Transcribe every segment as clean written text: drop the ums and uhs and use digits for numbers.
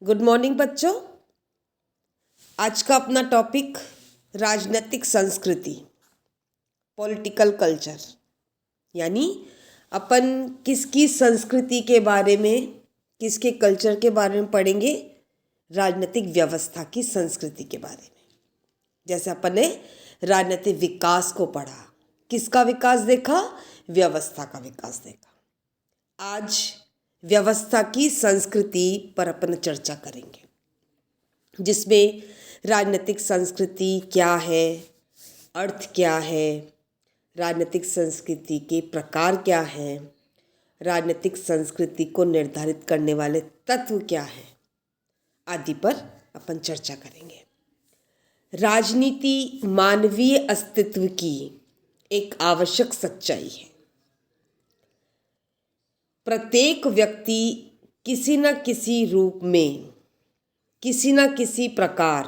Good morning बच्चों। आज का अपना टॉपिक राजनीतिक संस्कृति, पॉलिटिकल कल्चर, यानी अपन किसकी संस्कृति के बारे में, किसके कल्चर के बारे में पढ़ेंगे। राजनीतिक व्यवस्था की संस्कृति के बारे में। जैसे अपन ने राजनीतिक विकास को पढ़ा, किसका विकास देखा? व्यवस्था का विकास देखा। आज व्यवस्था की संस्कृति पर अपन चर्चा करेंगे, जिसमें राजनीतिक संस्कृति क्या है, अर्थ क्या है, राजनीतिक संस्कृति के प्रकार क्या हैं, राजनीतिक संस्कृति को निर्धारित करने वाले तत्व क्या हैं, आदि पर अपन चर्चा करेंगे। राजनीति मानवीय अस्तित्व की एक आवश्यक सच्चाई है। प्रत्येक व्यक्ति किसी न किसी रूप में, किसी न किसी प्रकार,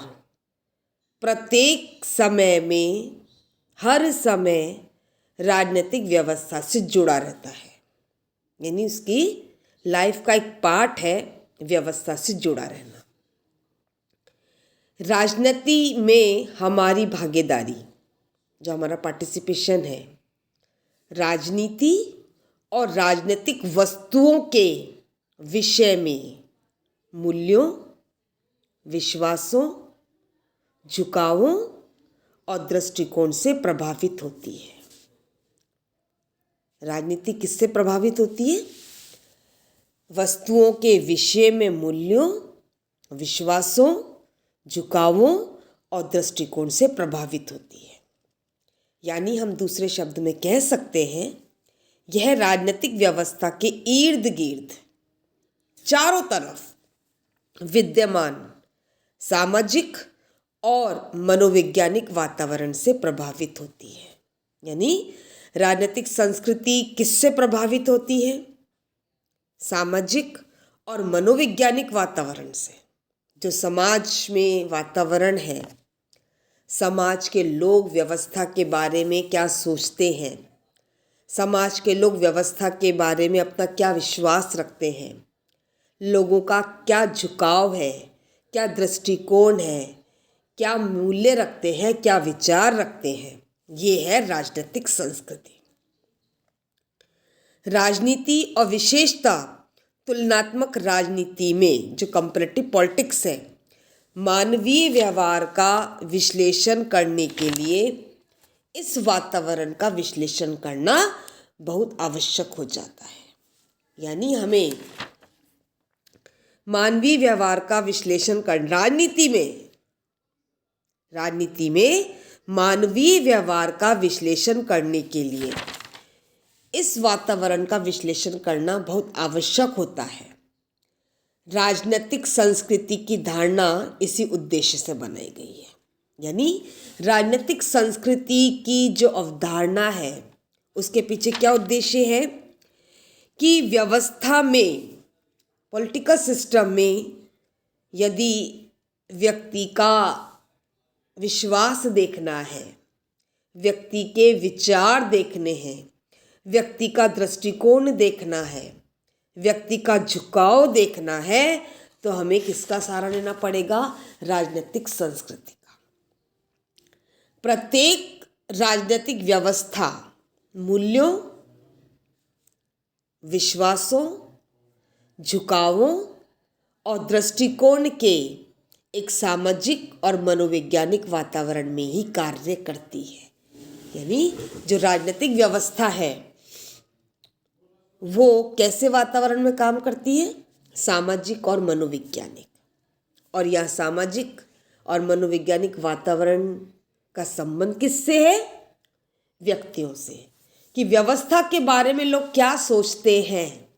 प्रत्येक समय में, हर समय राजनीतिक व्यवस्था से जुड़ा रहता है। यानी उसकी लाइफ का एक पार्ट है व्यवस्था से जुड़ा रहना। राजनीति में हमारी भागीदारी, जो हमारा पार्टिसिपेशन है, राजनीति और राजनीतिक वस्तुओं के विषय में मूल्यों, विश्वासों, झुकावों और दृष्टिकोण से प्रभावित होती है। राजनीति किससे प्रभावित होती है? वस्तुओं के विषय में मूल्यों, विश्वासों, झुकावों और दृष्टिकोण से प्रभावित होती है। यानी हम दूसरे शब्द में कह सकते हैं, यह राजनीतिक व्यवस्था के इर्द गिर्द, चारों तरफ विद्यमान सामाजिक और मनोवैज्ञानिक वातावरण से प्रभावित होती है। यानी राजनीतिक संस्कृति किससे प्रभावित होती है? सामाजिक और मनोवैज्ञानिक वातावरण से। जो समाज में वातावरण है, समाज के लोग व्यवस्था के बारे में क्या सोचते हैं, समाज के लोग व्यवस्था के बारे में अपना क्या विश्वास रखते हैं, लोगों का क्या झुकाव है, क्या दृष्टिकोण है, क्या मूल्य रखते हैं, क्या विचार रखते हैं, ये है राजनीतिक संस्कृति। राजनीति और विशेषता तुलनात्मक राजनीति में, जो कंपैरेटिव पॉलिटिक्स है, मानवीय व्यवहार का विश्लेषण करने के लिए इस वातावरण का विश्लेषण करना बहुत आवश्यक हो जाता है। यानी हमें मानवीय व्यवहार का विश्लेषण कर राजनीति में मानवीय व्यवहार का विश्लेषण करने के लिए इस वातावरण का विश्लेषण करना बहुत आवश्यक होता है। राजनीतिक संस्कृति की धारणा इसी उद्देश्य से बनाई गई है। यानी राजनीतिक संस्कृति की जो अवधारणा है, उसके पीछे क्या उद्देश्य है कि व्यवस्था में, पॉलिटिकल सिस्टम में, यदि व्यक्ति का विश्वास देखना है, व्यक्ति के विचार देखने हैं, व्यक्ति का दृष्टिकोण देखना है, व्यक्ति का झुकाव देखना है, तो हमें किसका सहारा लेना पड़ेगा? राजनीतिक संस्कृति का। प्रत्येक राजनीतिक व्यवस्था मूल्यों, विश्वासों, झुकावों और दृष्टिकोण के एक सामाजिक और मनोवैज्ञानिक वातावरण में ही कार्य करती है। यानी जो राजनीतिक व्यवस्था है, वो कैसे वातावरण में काम करती है? सामाजिक और मनोवैज्ञानिक। और यह सामाजिक और मनोवैज्ञानिक वातावरण का संबंध किससे है? व्यक्तियों से। कि व्यवस्था के बारे में लोग क्या सोचते हैं,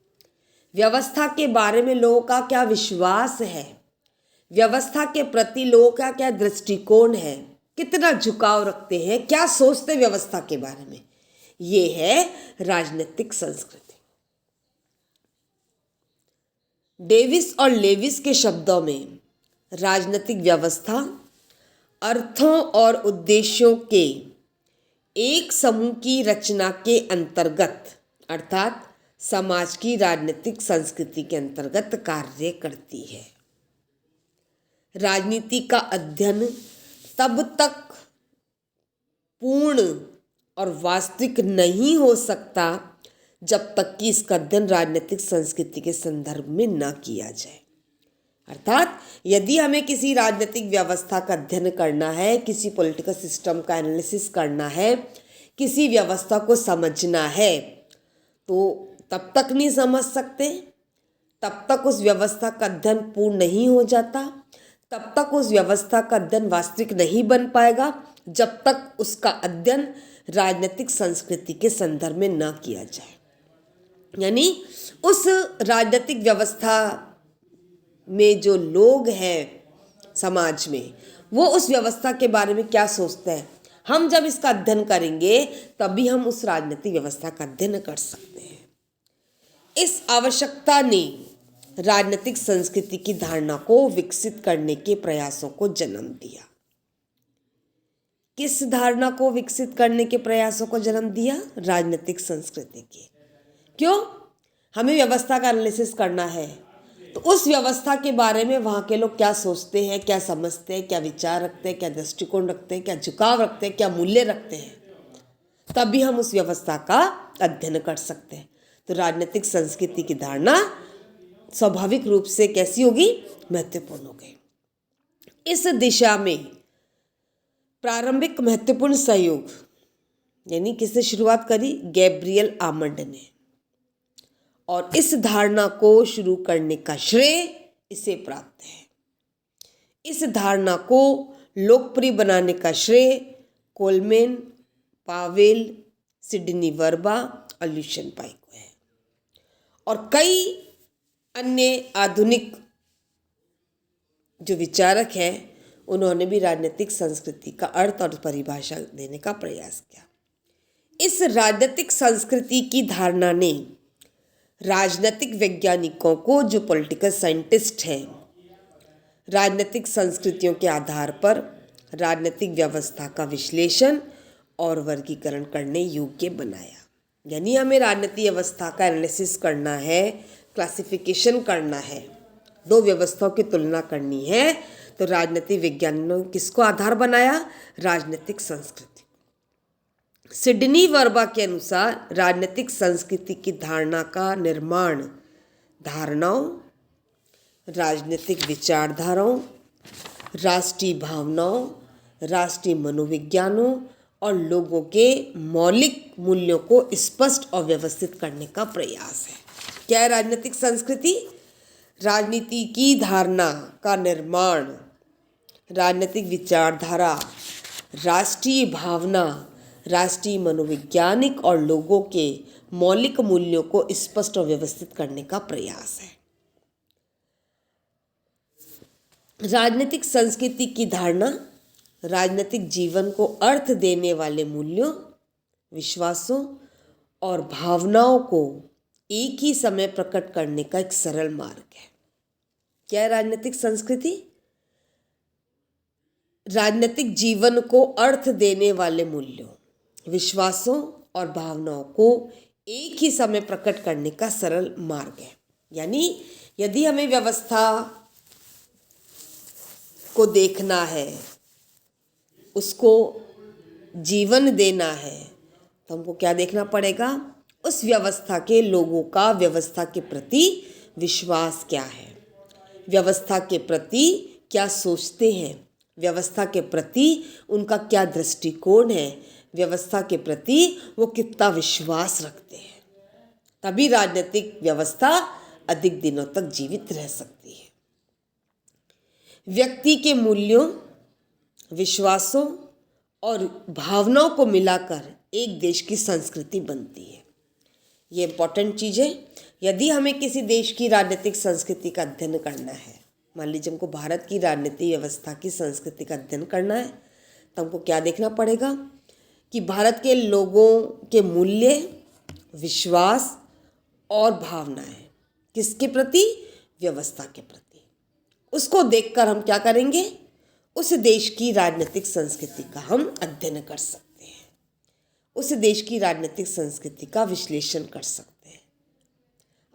व्यवस्था के बारे में लोगों का क्या विश्वास है, व्यवस्था के प्रति लोगों का क्या दृष्टिकोण है, कितना झुकाव रखते हैं, क्या सोचते व्यवस्था के बारे में। ये है राजनीतिक संस्कृति। डेविस और लेविस के शब्दों में राजनीतिक व्यवस्था अर्थों और उद्देश्यों के एक समूह की रचना के अंतर्गत, अर्थात समाज की राजनीतिक संस्कृति के अंतर्गत कार्य करती है। राजनीति का अध्ययन तब तक पूर्ण और वास्तविक नहीं हो सकता जब तक कि इसका अध्ययन राजनीतिक संस्कृति के संदर्भ में न किया जाए। अर्थात यदि हमें किसी राजनीतिक व्यवस्था का अध्ययन करना है, किसी पॉलिटिकल सिस्टम का एनालिसिस करना है, किसी व्यवस्था को समझना है, तो तब तक नहीं समझ सकते, तब तक उस व्यवस्था का अध्ययन पूर्ण नहीं हो जाता, तब तक उस व्यवस्था का अध्ययन वास्तविक नहीं बन पाएगा जब तक उसका अध्ययन राजनीतिक संस्कृति के संदर्भ में न किया जाए। यानी उस राजनीतिक व्यवस्था में जो लोग हैं समाज में, वो उस व्यवस्था के बारे में क्या सोचते हैं, हम जब इसका अध्ययन करेंगे तभी हम उस राजनीतिक व्यवस्था का अध्ययन कर सकते हैं। इस आवश्यकता ने राजनीतिक संस्कृति की धारणा को विकसित करने के प्रयासों को जन्म दिया। किस धारणा को विकसित करने के प्रयासों को जन्म दिया? राजनीतिक संस्कृति की। क्यों? हमें व्यवस्था का एनालिसिस करना है, तो उस व्यवस्था के बारे में वहाँ के लोग क्या सोचते हैं, क्या समझते हैं, क्या विचार रखते हैं, क्या दृष्टिकोण रखते हैं, क्या झुकाव रखते हैं, क्या मूल्य रखते हैं, तभी हम उस व्यवस्था का अध्ययन कर सकते हैं। तो राजनीतिक संस्कृति की धारणा स्वाभाविक रूप से कैसी होगी? महत्वपूर्ण होगी। इस दिशा में प्रारंभिक महत्वपूर्ण सहयोग यानी किसने शुरुआत करी? गैब्रियल आमंड ने। और इस धारणा को शुरू करने का श्रेय इसे प्राप्त है। इस धारणा को लोकप्रिय बनाने का श्रेय कोलमैन, पावेल, सिडनी वर्बा और ल्यूशियन पाई को है। और कई अन्य आधुनिक जो विचारक हैं, उन्होंने भी राजनीतिक संस्कृति का अर्थ और परिभाषा देने का प्रयास किया। इस राजनीतिक संस्कृति की धारणा ने राजनीतिक वैज्ञानिकों को, जो पॉलिटिकल साइंटिस्ट हैं, राजनीतिक संस्कृतियों के आधार पर राजनीतिक व्यवस्था का विश्लेषण और वर्गीकरण करने योग्य बनाया। यानी हमें राजनीतिक व्यवस्था का एनालिसिस करना है, क्लासिफिकेशन करना है, दो व्यवस्थाओं की तुलना करनी है, तो राजनीतिक विज्ञानियों ने किसको आधार बनाया? राजनीतिक संस्कृति। सिडनी वर्बा के अनुसार राजनीतिक संस्कृति की धारणा का निर्माण धारणाओं, राजनीतिक विचारधाराओं, राष्ट्रीय भावनाओं, राष्ट्रीय मनोविज्ञानों और लोगों के मौलिक मूल्यों को स्पष्ट और व्यवस्थित करने का प्रयास है। क्या है राजनीतिक संस्कृति? राजनीति की धारणा का निर्माण, राजनीतिक विचारधारा, राष्ट्रीय भावना, राष्ट्रीय मनोवैज्ञानिक और लोगों के मौलिक मूल्यों को स्पष्ट और व्यवस्थित करने का प्रयास है। राजनीतिक संस्कृति की धारणा राजनीतिक जीवन को अर्थ देने वाले मूल्यों, विश्वासों और भावनाओं को एक ही समय प्रकट करने का एक सरल मार्ग है। क्या है राजनीतिक संस्कृति? राजनीतिक जीवन को अर्थ देने वाले मूल्यों, विश्वासों और भावनाओं को एक ही समय प्रकट करने का सरल मार्ग है। यानी यदि हमें व्यवस्था को देखना है, उसको जीवन देना है, तो हमको क्या देखना पड़ेगा? उस व्यवस्था के लोगों का व्यवस्था के प्रति विश्वास क्या है, व्यवस्था के प्रति क्या सोचते हैं, व्यवस्था के प्रति उनका क्या दृष्टिकोण है, व्यवस्था के प्रति वो कितना विश्वास रखते हैं। तभी राजनीतिक व्यवस्था अधिक दिनों तक जीवित रह सकती है। व्यक्ति के मूल्यों, विश्वासों और भावनाओं को मिलाकर एक देश की संस्कृति बनती है। ये इम्पोर्टेंट चीज़ है। यदि हमें किसी देश की राजनीतिक संस्कृति का अध्ययन करना है, मान लीजिए हमको भारत की राजनीतिक व्यवस्था की संस्कृति का अध्ययन करना है, तो हमको क्या देखना पड़ेगा कि भारत के लोगों के मूल्य, विश्वास और भावनाएं किसके प्रति? व्यवस्था के प्रति। उसको देखकर हम क्या करेंगे? उस देश की राजनीतिक संस्कृति का हम अध्ययन कर सकते हैं, उस देश की राजनीतिक संस्कृति का विश्लेषण कर सकते हैं।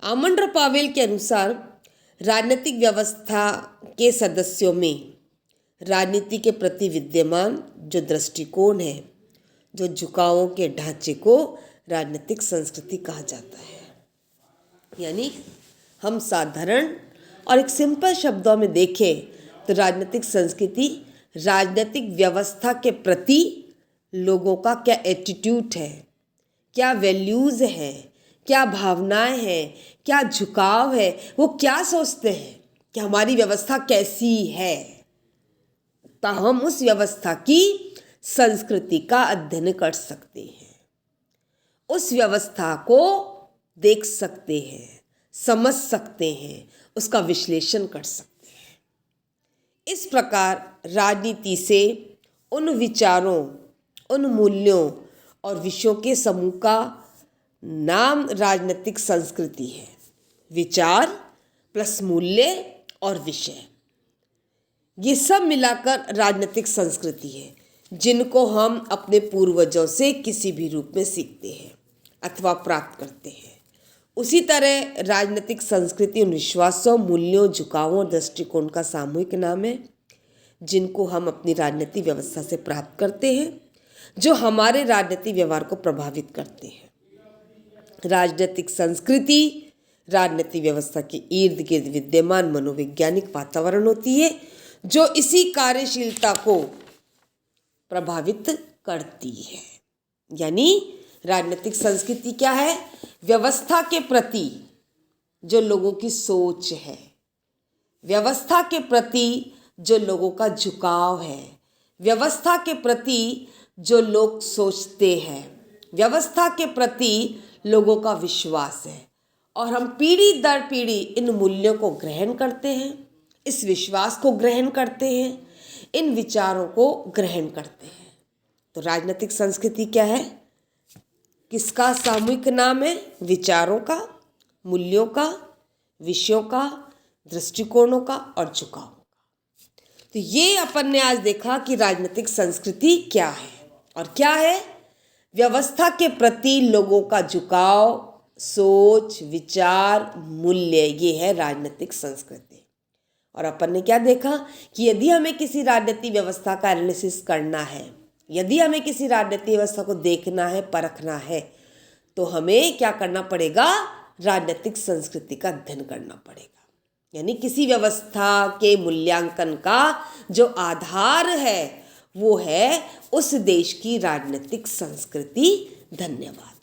आमंड और पावेल के अनुसार राजनीतिक व्यवस्था के सदस्यों में राजनीति के प्रति विद्यमान जो दृष्टिकोण है, जो झुकावों के ढांचे को राजनीतिक संस्कृति कहा जाता है। यानी हम साधारण और एक सिंपल शब्दों में देखें तो राजनीतिक संस्कृति राजनीतिक व्यवस्था के प्रति लोगों का क्या एटीट्यूड है, क्या वैल्यूज़ है, क्या भावनाएं हैं, क्या झुकाव है, वो क्या सोचते हैं कि हमारी व्यवस्था कैसी है, तो हम उस व्यवस्था की संस्कृति का अध्ययन कर सकते हैं, उस व्यवस्था को देख सकते हैं, समझ सकते हैं, उसका विश्लेषण कर सकते हैं। इस प्रकार राजनीति से उन विचारों, उन मूल्यों और विषयों के समूह का नाम राजनीतिक संस्कृति है। विचार प्लस मूल्य और विषय, ये सब मिलाकर राजनीतिक संस्कृति है, जिनको हम अपने पूर्वजों से किसी भी रूप में सीखते हैं अथवा प्राप्त करते हैं। उसी तरह राजनीतिक संस्कृति उन विश्वासों, मूल्यों, झुकावों और दृष्टिकोण का सामूहिक नाम है, जिनको हम अपनी राजनीतिक व्यवस्था से प्राप्त करते हैं, जो हमारे राजनीतिक व्यवहार को प्रभावित करते हैं। राजनीतिक संस्कृति राजनीतिक व्यवस्था के इर्द गिर्द विद्यमान मनोवैज्ञानिक वातावरण होती है, जो इसी कार्यशीलता को प्रभावित करती है। यानी राजनीतिक संस्कृति क्या है? व्यवस्था के प्रति जो लोगों की सोच है, व्यवस्था के प्रति जो लोगों का झुकाव है, व्यवस्था के प्रति जो लोग सोचते हैं, व्यवस्था के प्रति लोगों का विश्वास है, और हम पीढ़ी दर पीढ़ी इन मूल्यों को ग्रहण करते हैं, इस विश्वास को ग्रहण करते हैं, इन विचारों को ग्रहण करते हैं। तो राजनीतिक संस्कृति क्या है? किसका सामूहिक नाम है? विचारों का, मूल्यों का, विषयों का, दृष्टिकोणों का और झुकावों का। तो ये अपन ने आज देखा कि राजनीतिक संस्कृति क्या है और क्या है? व्यवस्था के प्रति लोगों का झुकाव, सोच, विचार, मूल्य, ये है राजनीतिक संस्कृति। और अपन ने क्या देखा कि यदि हमें किसी राजनीतिक व्यवस्था का एनालिसिस करना है, यदि हमें किसी राजनीतिक व्यवस्था को देखना है, परखना है, तो हमें क्या करना पड़ेगा? राजनीतिक संस्कृति का अध्ययन करना पड़ेगा। यानी किसी व्यवस्था के मूल्यांकन का जो आधार है वो है उस देश की राजनीतिक संस्कृति। धन्यवाद।